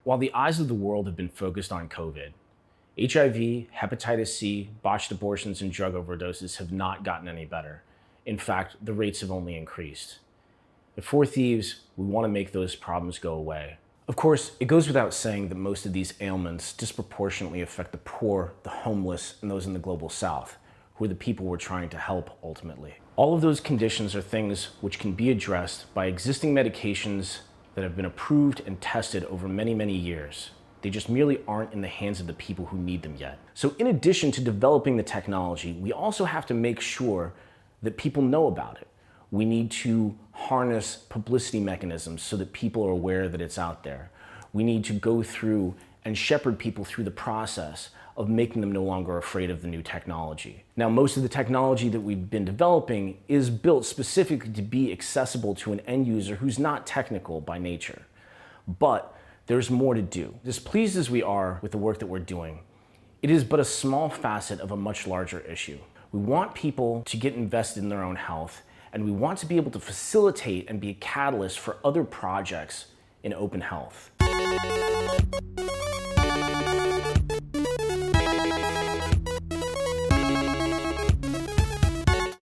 While the eyes of the world have been focused on COVID, HIV, hepatitis C, botched abortions, and drug overdoses have not gotten any better. In fact, the rates have only increased. At Four Thieves, we want to make those problems go away. Of course, it goes without saying that most of these ailments disproportionately affect the poor, the homeless, and those in the global south, who are the people we're trying to help ultimately. All of those conditions are things which can be addressed by existing medications that have been approved and tested over many, many years. They just merely aren't in the hands of the people who need them yet. So in addition to developing the technology, we also have to make sure that people know about it. We need to harness publicity mechanisms so that people are aware that it's out there. We need to go through and shepherd people through the process of making them no longer afraid of the new technology. Now, most of the technology that we've been developing is built specifically to be accessible to an end user who's not technical by nature. But there's more to do. As pleased as we are with the work that we're doing, it is but a small facet of a much larger issue. We want people to get invested in their own health, and we want to be able to facilitate and be a catalyst for other projects in open health.